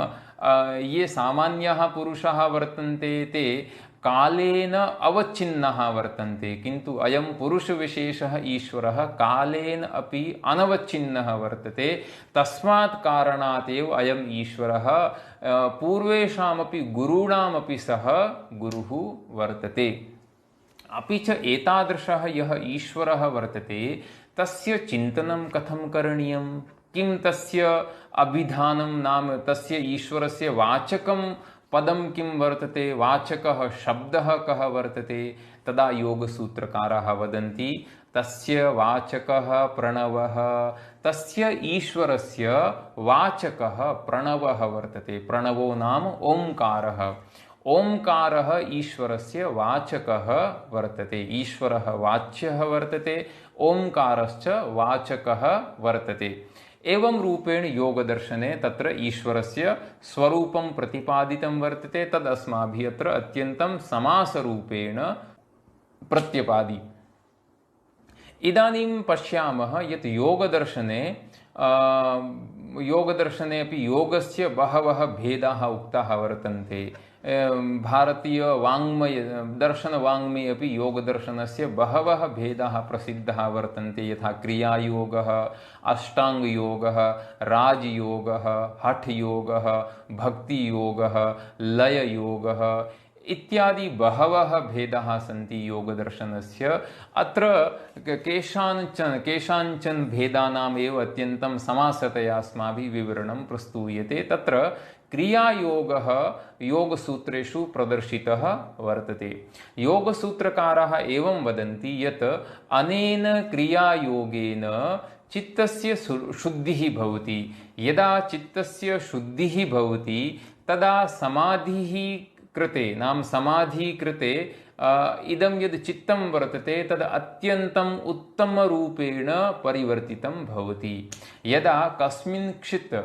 ये सामान्याः पुरुषाः वर्तन्ते ते कालेन अवच्छिन्नाः वर्तन्ते किन्तु अयं पुरुषविशेषः ईश्वरः कालेन अपि अनवच्छिन्नः वर्तते। तस्मात् कारणात् एव अयम् ईश्वरः पूर्वेषामपि गुरूणामपि सः गुरुः वर्तते। अपि च एतादृशः यः ईश्वरः वर्तते तस्य चिन्तनं कथं करणीयं किं तस्य अभिधानं नाम तस्य ईश्वरस्य वाचकं पदं किं वर्तते वाचकः शब्दः कः वर्तते तदा योगसूत्रकाराः वदन्ति तस्य वाचकः प्रणवः तस्य ईश्वरस्य वाचकः प्रणवः वर्तते। प्रणवो नाम ओंकारः ओंकारः ईश्वरस्य वाचकः वर्तते। ईश्वरः वाच्यः वर्तते ओंकारश्च वाचकः वर्तते। एवं रूपेण योगदर्शने तत्र ईश्वरस्य स्वरूपं प्रतिपादितं वर्तते तद् अस्माभिः अत्र अत्यन्तं समासरूपेण प्रत्यपादि। इदानीं पश्यामः यत् योगदर्शने अपि योगस्य बहवः भेदाः उक्ताः वर्तन्ते। भारतीय दर्शनवाङ्मये अपि योगदर्शनस्य बहवः भेदाः प्रसिद्धाः वर्तन्ते यथा क्रियायोगः अष्टाङ्गयोगः राजयोगः हठयोगः भक्तियोगः लययोगः इत्यादि बहवः भेदाः सन्ति योगदर्शनस्य। अत्र केषाञ्चन भेदानाम् एव अत्यन्तं समासतया अस्माभिः विवरणं प्रस्तूयते। तत्र क्रियायोगः योगसूत्रेषु प्रदर्शितः वर्तते। योगसूत्रकाराः एवं वदन्ति यत् अनेन क्रियायोगेन चित्तस्य शुद्धिः भवति। यदा चित्तस्य शुद्धिः भवति तदा समाधिः कृते नाम समाधि कृते इदं यद् चित्तं वर्तते तद् अत्यन्तम् उत्तमरूपेण परिवर्तितं भवति। यदा कस्मिंश्चित्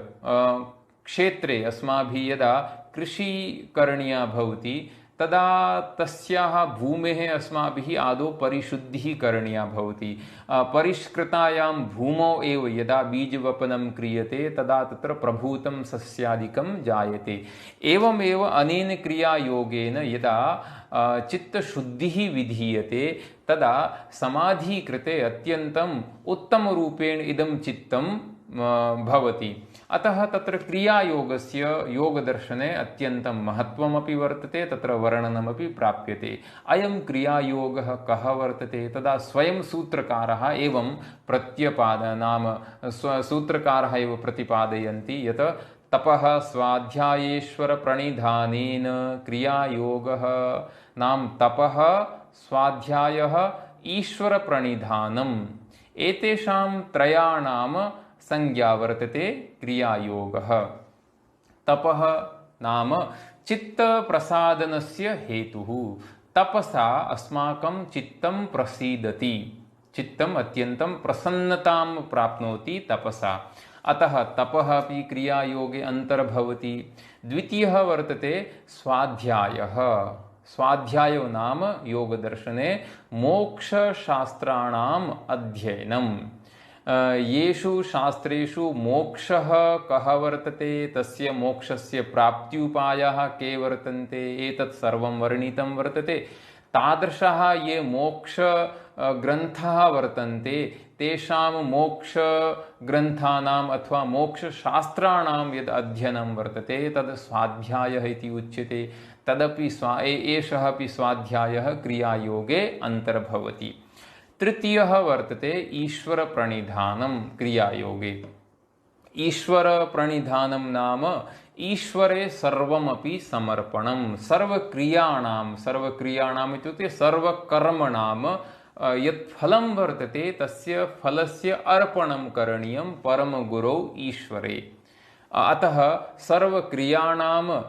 क्षेत्रे अस्माभिः यदा कृषि करणीया भवति तदा तस्याः भूमेः अस्माभिः आदौ परिशुद्धिः करणीया भवति। परिष्कृतायां भूमौ एव यदा बीजवपनं क्रियते तदा तत्र प्रभूतं सस्यादिकं जायते। एवमेव अनेन क्रियायोगेन यदा चित्तशुद्धिः विधीयते तदा समाधि कृते अत्यन्तम् उत्तमरूपेण इदं चित्तं भवति। अतः तत्र क्रियायोगस्य योगदर्शने अत्यन्तं महत्त्वमपि वर्तते तत्र वर्णनमपि प्राप्यते। अयं क्रियायोगः कः वर्तते तदा स्वयं सूत्रकारः एवं सूत्रकारः एव प्रतिपादयन्ति यत् तपः स्वाध्यायेश्वर प्रणिधानेन क्रियायोगः नाम तपः स्वाध्यायः ईश्वर प्रणिधानम् एतेषां त्रयाणां संज्ञा वर्तते क्रियायोगः। तपः नाम चित्त प्रसादनस्य हेतुः। तपसा अस्माकं चित्तं प्रसीदति चित्तम् अत्यन्तं प्रसन्नतां प्राप्नोति तपसा। अतः तपः अपि क्रियायोगे अन्तर्भवति। द्वितीयः वर्तते स्वाध्यायः। स्वाध्यायो नाम योगदर्शने मोक्षशास्त्राणाम् अध्ययनम्। येषु शास्त्रेषु मोक्षः कः वर्तते तस्य मोक्षस्य प्राप्त्युपायाः के वर्तन्ते एतत् सर्वं वर्णितं वर्तते। तादृशः ये मोक्ष ग्रन्थाः वर्तन्ते तेषां मोक्षग्रन्थानाम् अथवा मोक्षशास्त्राणां यद् अध्ययनं वर्तते तद् स्वाध्यायः इति उच्यते। तदपि एषः अपि स्वाध्यायः क्रियायोगे अन्तर्भवति। तृतीयः वर्तते ईश्वरप्रणिधानं क्रियायोगे। ईश्वरप्रणिधानं नाम ईश्वरे सर्वमपि समर्पणं, सर्वक्रियाणाम् इत्युक्ते सर्वकर्मणां यत् फलं वर्तते तस्य फलस्य अर्पणं करणीयं परमगुरौ ईश्वरे। अतः सर्वक्रियाणां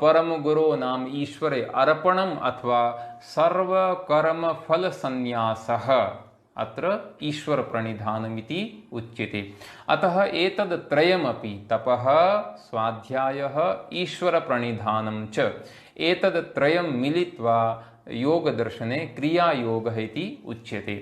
परमगुरो नाम ईश्वरे अर्पणम् अथवा सर्वकर्मफलसन्न्यासः अत्र ईश्वरप्रणिधानमिति उच्यते। अतः एतद् त्रयमपि तपः, स्वाध्यायः, ईश्वरप्रणिधानं च एतद् त्रयं मिलित्वा योगदर्शने क्रियायोगः इति उच्यते।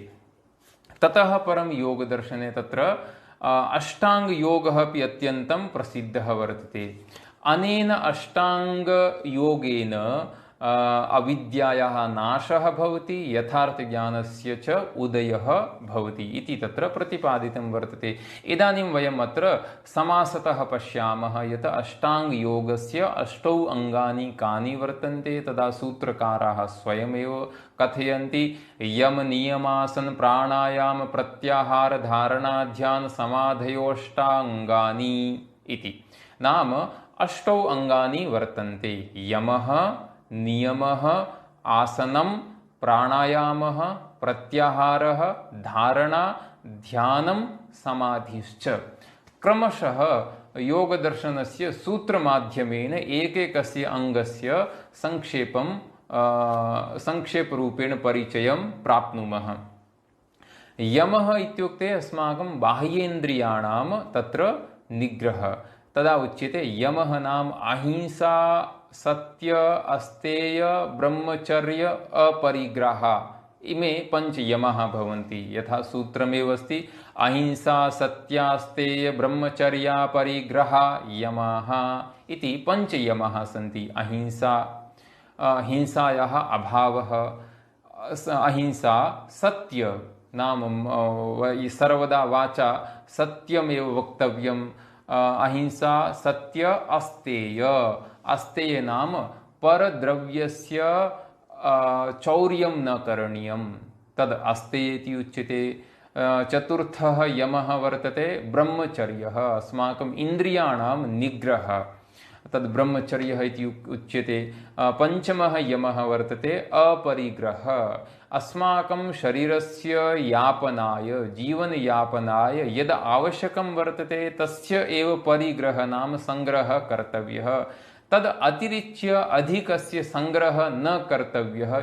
ततः परं योगदर्शने तत्र अष्टाङ्गयोगः अपि अत्यन्तं प्रसिद्धः वर्तते। अनेन अष्टाङ्गयोगेन अविद्यायाः नाशः भवति, यथार्थज्ञानस्य च उदयः भवति इति तत्र प्रतिपादितं वर्तते। इदानीं वयम् अत्र समासतः पश्यामः यत् अष्टाङ्गयोगस्य 8 अङ्गानि कानि वर्तन्ते। तदा सूत्रकाराः स्वयमेव कथयन्ति यम नियमासन प्राणायाम प्रत्याहार धारणा ध्यान समाधयोष्टाङ्गानि इति। नाम 8 अङ्गानि वर्तन्ते। यमः, नियमः, आसनं, प्राणायामः, प्रत्याहारः, धारणा, ध्यानं, समाधिश्च। क्रमशः योगदर्शनस्य सूत्रमाध्यमेन एकैकस्य अङ्गस्य संक्षेपरूपेण परिचयं प्राप्नुमः। यमः इत्युक्ते अस्माकं बाह्येन्द्रियाणां तत्र निग्रहः। तदा उच्यते यमः नाम अहिंसा, सत्य, अस्तेय, ब्रह्मचर्य, अपरिग्रह। इमे 5 यमः भवन्ति। यथा सूत्रमेव अस्ति अहिंसा, सत्यास्तेय, ब्रह्मचर्या, परिग्रह यमः इति 5 यमः सन्ति। अहिंसा, हिंसायाः अभावः, अहिंसा, सत्य नाम सर्वदा वाचा सत्यमेव वक्तव्यम्। अहिंसा, सत्य, अस्तेय, अस्तेय नाम परद्रव्यस्य चौर्यं न करणीयं, तद् अस्तेय इति उच्यते। चतुर्थः यमः वर्तते ब्रह्मचर्यः, अस्माकम् इन्द्रियाणां निग्रहः, तद् ब्रह्मचर्यः इति उच्यते। पञ्चमः यमः वर्तते अपरिग्रहः, अस्माकं शरीरस्य यापनाय, जीवनयापनाय यद् आवश्यकं वर्तते तस्य एव परिग्रहः नाम सङ्ग्रहः कर्तव्यः। तद् अतिरिच्य अधिकस्य सङ्ग्रहः न कर्तव्यः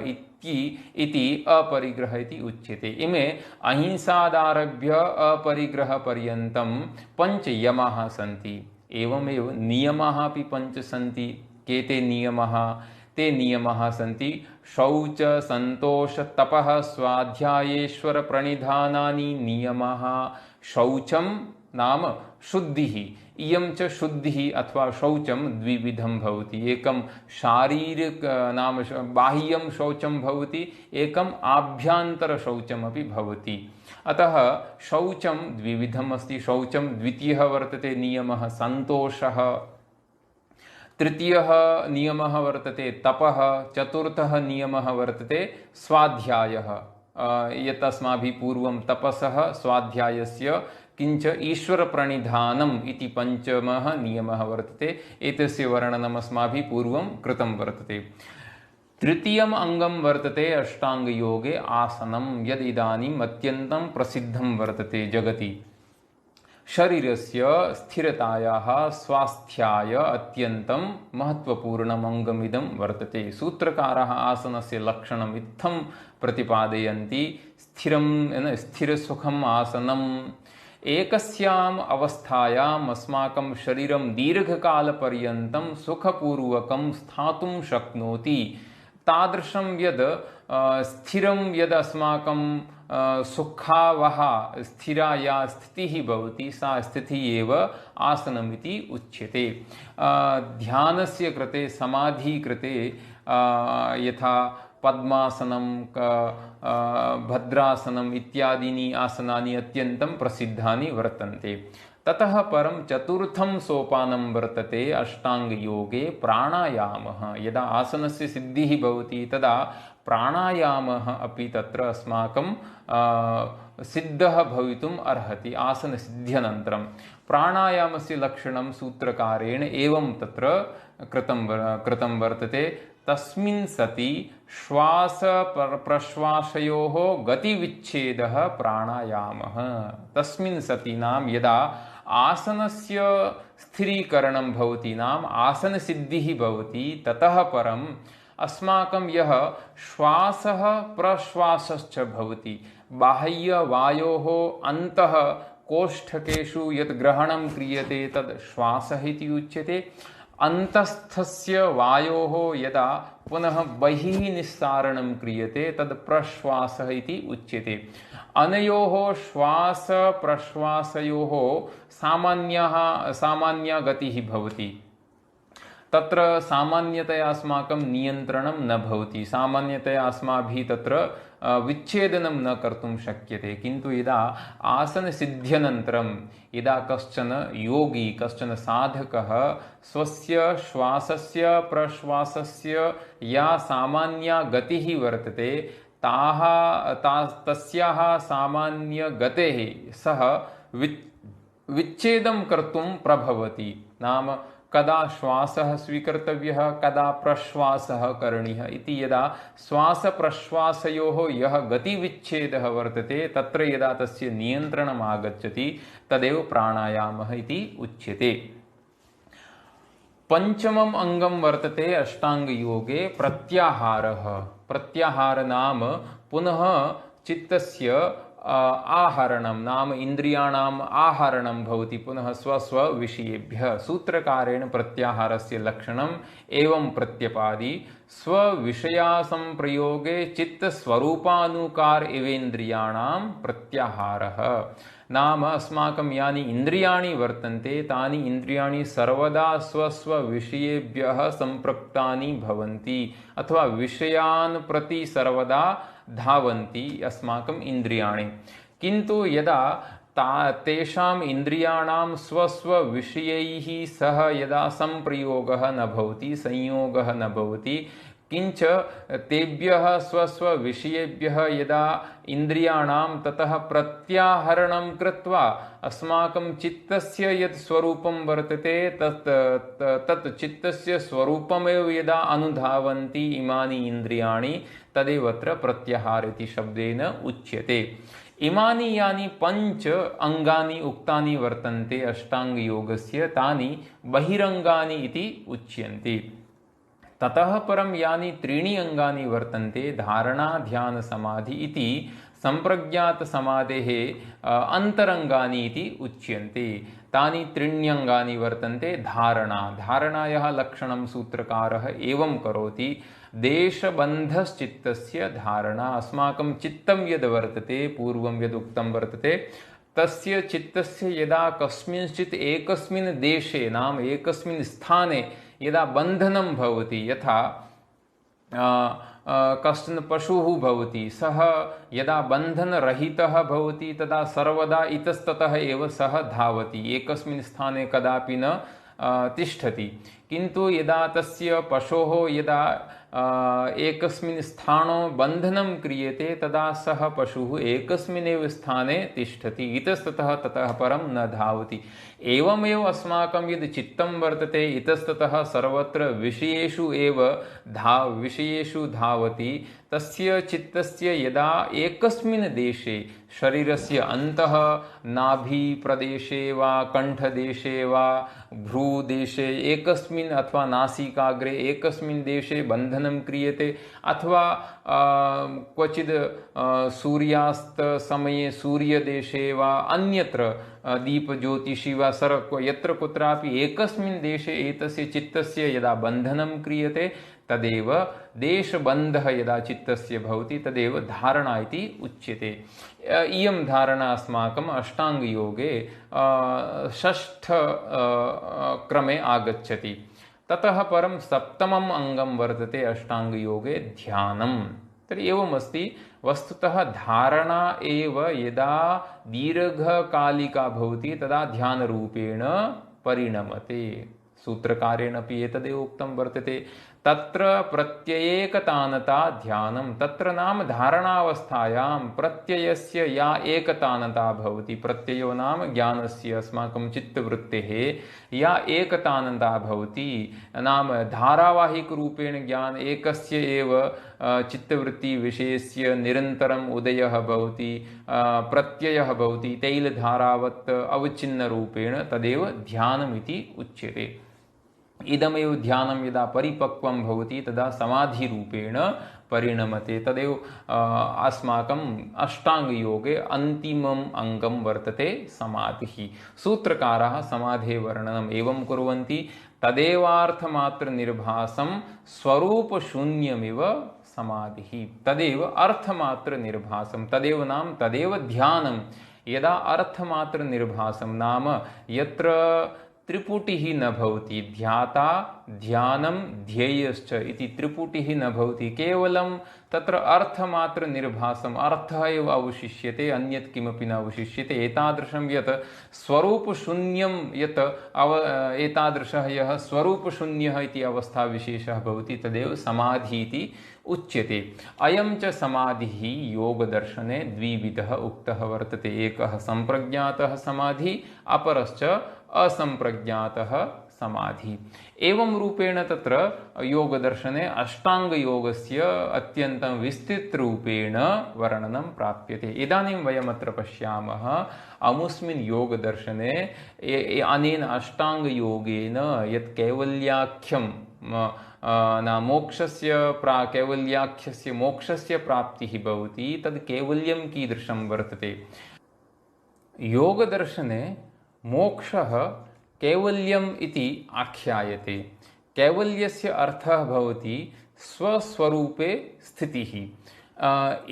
इति अपरिग्रहः इति उच्यते। इमे अहिंसादारभ्य अपरिग्रहपर्यन्तं 5 यमाः सन्ति। एवमेव नियमाः अपि 5 सन्ति। केते नियमाः? ते नियमाः सन्ति शौच, सन्तोष, तपः, स्वाध्यायेश्वर प्रणिधानानि नियमाः। शौचं नाम शुद्धिः, इयं च शुद्धिः अथवा शौचं द्विविधं भवति। एकं शारीरिक नाम बाह्यं शौचं भवति, एकम् आभ्यन्तरशौचमपि भवति। अतः शौचं द्विविधम् अस्ति। शौचं द्वितीयः वर्तते नियमः सन्तोषः, तृतीयः नियमः वर्तते तपः, चतुर्थः नियमः वर्तते स्वाध्यायः। यत् अस्माभिः पूर्वं तपसः स्वाध्यायस्य किञ्च ईश्वरप्रणिधानम् इति 5मः नियमः वर्तते। एतस्य वर्णनम् अस्माभिः पूर्वं कृतं वर्तते। तृतीयम् अङ्गं वर्तते अष्टाङ्गयोगे आसनं, यद् इदानीम् अत्यन्तं प्रसिद्धं वर्तते जगति। शरीरस्य स्थिरतायाः स्वास्थ्याय अत्यन्तं महत्त्वपूर्णम् अङ्गमिदं वर्तते। सूत्रकाराः आसनस्य लक्षणम् इत्थं प्रतिपादयन्ति स्थिरसुखम् आसनम्। एकस्याम् अवस्थायाम् अस्माकं शरीरं दीर्घकालपर्यन्तं सुखपूर्वकं स्थातुं शक्नोति। तादृशं यद् स्थिरं यद् अस्माकं सुखावह स्थिरा या स्थितिः भवति सा स्थितिः एव आसनमिति उच्यते। ध्यानस्य कृते समाधि कृते यथा पद्मासनं भद्रासनम् इत्यादीनि आसनानि अत्यन्तं प्रसिद्धानि वर्तन्ते। ततः परं चतुर्थं सोपानं वर्तते अष्टाङ्गयोगे प्राणायामः। यदा आसनस्य सिद्धिः भवति तदा प्राणायामः अपि तत्र अस्माकं सिद्धः भवितुम् अर्हति। आसनसिद्ध्यनन्तरं प्राणायामस्य लक्षणं सूत्रकारेण एवं तत्र कृतं वर्तते। तस्मिन् सति श्वास प्रश्वासयोः गतिविच्छेदः प्राणायामः। तस्मिन् सति नाम यदा आसनस्य स्थिरीकरणं भवति नाम आसनसिद्धिः भवति ततः परम् अस्माकं यः श्वासः प्रश्वासश्च भवति बाह्यवायोः अन्तः कोष्ठकेषु यत् ग्रहणं क्रियते तद् श्वासः इति उच्यते। अन्तस्थस्य वायोः यदा पुनः बहिः निस्सारणं क्रियते तद् प्रश्वासः इति उच्यते। अनयोः श्वास प्रश्वासयोः सामान्या गतिः भवति। तत्र सामान्यतया अस्माकं नियन्त्रणं न भवति। सामान्यतया अस्माभिः तत्र विच्छेदनं न कर्तुं शक्यते। किन्तु यदा आसनसिद्ध्यनन्तरं यदा कश्चन योगी कश्चन साधकः स्वस्य श्वासस्य प्रश्वासस्य या सामान्या गतिः वर्तते तस्याः सामान्यगतेः सः विच्छेदं कर्तुं प्रभवति। नाम कदा श्वासः स्वीकर्तव्यः कदा प्रश्वासः करणीयः इति यदा श्वासप्रश्वासयोः यः गतिविच्छेदः वर्तते तत्र यदा तस्य नियन्त्रणम् आगच्छति तदेव प्राणायामः इति उच्यते। पञ्चमम् अङ्गं वर्तते अष्टाङ्गयोगे प्रत्याहारः। प्रत्याहार नाम पुनः चित्तस्य आहरणं नाम इन्द्रियाणाम् आहरणं भवति पुनः स्वस्वविषयेभ्यः। सूत्रकारेण प्रत्याहारस्य लक्षणम् एवं प्रत्यपादि स्वविषयासंप्रयोगे चित्तस्वरूपानुकार इवेन्द्रियाणां प्रत्याहारः। नाम अस्माकं यानि इन्द्रियाणि वर्तन्ते तानि इन्द्रियाणि सर्वदा स्वस्वविषयेभ्यः सम्पृक्तानि भवन्ति अथवा विषयान् प्रति सर्वदा धावन्ति अस्माकम् इन्द्रियाणि। किन्तु यदा तेषाम् इन्द्रियाणां स्वस्वविषयैः सह यदा संप्रयोगः न भवति संयोगः न भवति किञ्च तेभ्यः स्वस्वविषयेभ्यः यदा इन्द्रियाणां ततः प्रत्याहरणं कृत्वा अस्माकं चित्तस्य यत् स्वरूपं वर्तते तत् चित्तस्य स्वरूपमेव यदा अनुधावन्ति इमानि इन्द्रियाणि तदेव अत्र प्रत्याहार इति शब्देन उच्यते। इमानि यानि पञ्च अङ्गानि उक्तानि वर्तन्ते अष्टाङ्गयोगस्य तानि बहिरङ्गानि इति उच्यन्ते। ततः परं यानि त्रीणि अङ्गानि वर्तन्ते धारणा ध्यान समाधि इति सम्प्रज्ञातसमाधेः अन्तरङ्गानि इति उच्यन्ते। तानि त्रीण्यङ्गानि वर्तन्ते। धारणायाः लक्षणं सूत्रकारः एवं करोति। देशबन्धश्चित्तस्य धारणा। अस्माकं चित्तं यद् वर्तते पूर्वं यद् उक्तं वर्तते तस्य चित्तस्य यदा कस्मिंश्चित् एकस्मिन् देशे नाम एकस्मिन् स्थाने यदा बन्धनं भवति यथा कश्चन पशुः भवति सः यदा बन्धनरहितः भवति तदा सर्वदा इतस्ततः एव सः धावति एकस्मिन् स्थाने कदापि न तिष्ठति। किन्तु यदा तस्य पशोः यदा एकस्मिन् स्थाने बन्धनं क्रियते तदा सः पशुः एकस्मिन्नेव स्थाने तिष्ठति इतस्ततः ततः परं न धावति। एवमेव अस्माकं यद् चित्तं वर्तते इतस्ततः सर्वत्र विषयेषु धावति तस्य चित्तस्य यदा एकस्मिन् देशे शरीरस्य अन्तः नाभिप्रदेशे वा कण्ठदेशे वा भ्रूदेशे एकस्मिन् अथवा नासिकाग्रे एकस्मिन् देशे बन्धनं क्रियते अथवा क्वचिद् सूर्यास्तसमये सूर्यदेशे वा अन्यत्र दीपज्योतिषि वा यत्र कुत्रापि एकस्मिन् देशे एतस्य चित्तस्य यदा बन्धनं क्रियते तदेव देशबन्धः यदा चित्तस्य भवति तदेव धारणा इति उच्यते। इयं धारणा अस्माकम् अष्टाङ्गयोगे षष्ठ क्रमे आगच्छति। ततः परं सप्तमम् अङ्गं वर्तते अष्टाङ्गयोगे ध्यानं। तर्हि एवमस्ति, वस्तुतः धारणा एव यदा दीर्घकालिका भवति तदा ध्यानरूपेण परिणमते। सूत्रकारेण अपि एतदेव उक्तं वर्तते, तत्र प्रत्ययेकतानता ध्यानं। तत्र नाम धारणावस्थायां प्रत्ययस्य या एकतानता भवति, प्रत्ययो नाम ज्ञानस्य अस्माकं चित्तवृत्तेः या एकतानता भवति, नाम धारावाहिकरूपेण ज्ञान एकस्य एव चित्तवृत्तिविषयस्य निरन्तरम् उदयः भवति, प्रत्ययः भवति, तैलधारावत् अवच्छिन्नरूपेण, तदेव ध्यानमिति उच्यते। इदमेव ध्यानं यदा परिपक्वं भवति तदा समाधिरूपेण परिणमते। तदेव अस्माकम् अष्टाङ्गयोगे अन्तिमम् अङ्गं वर्तते समाधिः। सूत्रकाराः समाधेः वर्णनम् एवं कुर्वन्ति, तदेवार्थमात्रनिर्भासं स्वरूपशून्यमिव समाधिः। तदेव अर्थमात्रनिर्भासं, तदेव नाम तदेव ध्यानं। यदा अर्थमात्रनिर्भासं नाम यत्र त्रिपुटिः न भवति, ध्याता ध्यानं ध्येयश्च इति त्रिपुटिः न भवति, केवलं तत्र अर्थमात्रनिर्भासम्, अर्थः एव अवशिष्यते, अन्यत् किमपि न अवशिष्यते। एतादृशं यत् स्वरूपशून्यं यत् एतादृशः यः स्वरूपशून्यः इति अवस्थाविशेषः भवति तदेव समाधिः इति उच्यते। अयं च समाधिः योगदर्शने द्विविधः उक्तः वर्तते। एकः सम्प्रज्ञातः समाधिः, अपरश्च असम्प्रज्ञातः समाधि। एवं रूपेण तत्र योगदर्शने अष्टाङ्गयोगस्य अत्यन्तं विस्तृतरूपेण वर्णनं प्राप्यते। इदानीं वयमत्र पश्यामः, अमुस्मिन् योगदर्शने अनेन अष्टाङ्गयोगेन यत् कैवल्याख्यं न मोक्षस्य कैवल्याख्यस्य मोक्षस्य प्राप्तिः भवति, तद् कैवल्यं कीदृशं वर्तते। योगदर्शने मोक्षः कैवल्यम् इति आख्यायते। कैवल्यस्य अर्थः भवति स्वस्वरूपे स्थितिः।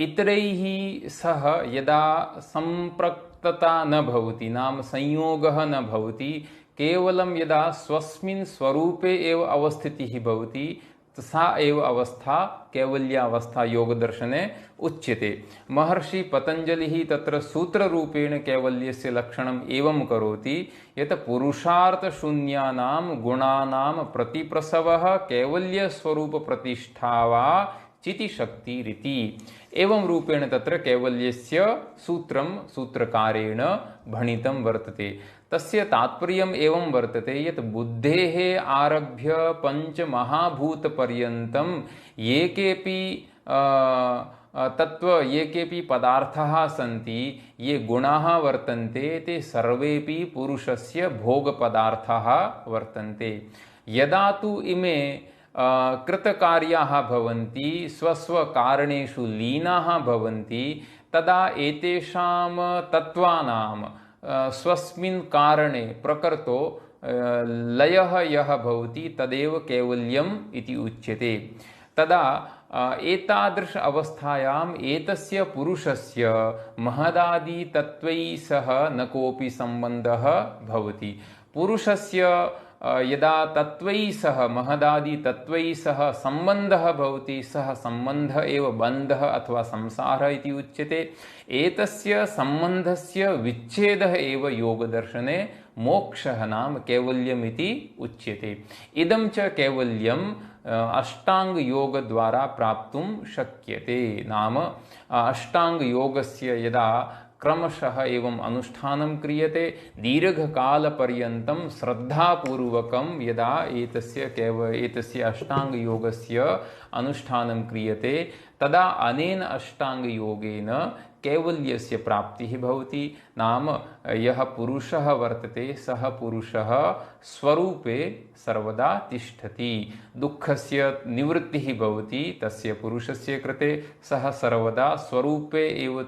इतरैः सह यदा सम्पृक्तता न भवति, नाम संयोगः न भवति, केवलं यदा स्वस्मिन् स्वरूपे एव अवस्थितिः भवति, सा एव अवस्था कैवल्यावस्था योगदर्शने उच्यते। महर्षि पतञ्जलिः तत्र सूत्ररूपेण कैवल्यस्य लक्षणम् एवं करोति यत् पुरुषार्थशून्यानां गुणानां प्रतिप्रसवः कैवल्यस्वरूपप्रतिष्ठा वा चितिशक्तिरिति। एवं रूपेण तत्र कैवल्यस्य सूत्रं सूत्रकारेण भणितं वर्तते। तस्य तात्पर्यम् एवं वर्तते यत् बुद्धेः आरभ्य पञ्चमहाभूतपर्यन्तं ये केऽपि पदार्थाः सन्ति, ये गुणाः वर्तन्ते, ते सर्वेपि पुरुषस्य भोगपदार्थाः वर्तन्ते। यदा तु इमे कृतकार्याः भवन्ति, स्वस्वकारणेषु लीनाः भवन्ति, तदा एतेषां तत्त्वानां स्वस्मिन् कारणे प्रकृतो लयः यः भवति तदेव कैवल्यम् इति उच्यते। तदा एतादृश अवस्थायाम् एतस्य पुरुषस्य महदादि तत्त्वैः सह न कोऽपि सम्बन्धः भवति। पुरुषस्य यदा तत्त्वैः सह महदादि तत्त्वैः सह सम्बन्धः भवति, सः सम्बन्धः एव बन्धः अथवा संसारः इति उच्यते। एतस्य सम्बन्धस्य विच्छेदः एव योगदर्शने मोक्षः नाम कैवल्यम् इति उच्यते। इदं च कैवल्यम् अष्टाङ्गयोगद्वारा प्राप्तुं शक्यते। नाम अष्टाङ्गयोगस्य यदा क्रमशः एवं अनुष्ठानं क्रियते, दीर्घकालपर्यन्तं श्रद्धापूर्वकं यदा एतस्य अष्टाङ्गयोगस्य अनुष्ठानं क्रियते, तदा अनेन अष्टाङ्गयोगेन कैवल्यस्य प्राप्तिः भवति। नाम यः पुरुषः वर्तते सः पुरुषः स्वरूपे सर्वदा तिष्ठति। दुःखस्य निवृत्तिः भवति तस्य पुरुषस्य कृते, सः सर्वदा स्वरूपे एव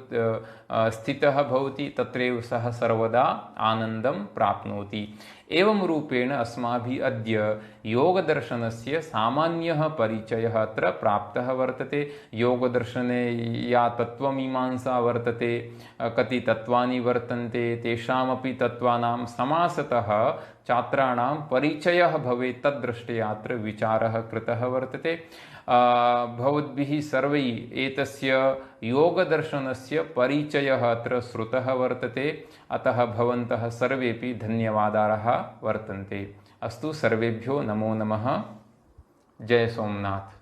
स्थितः भवति, तत्रैव सः सर्वदा आनन्दं प्राप्नोति। एवं रूपेण अस्माभिः अद्य योगदर्शनस्य सामान्यः परिचयः अत्र प्राप्तः वर्तते। योगदर्शने या तत्त्वमीमांसा वर्तते, कति तत्त्वानि वर्तन्ते, तेषामपि तत्त्वानां समासतः छात्राणां परिचयः भवेत्, तद्दृष्ट्या अत्र विचारः कृतः वर्तते। भवद्भिः सर्वैः एतस्य योगदर्शनस्य परिचयः अत्र श्रुतः वर्तते, अतः भवन्तः सर्वेपि धन्यवादाः वर्तन्ते। अस्तु, सर्वेभ्यो नमो नमः। जय सोमनाथ।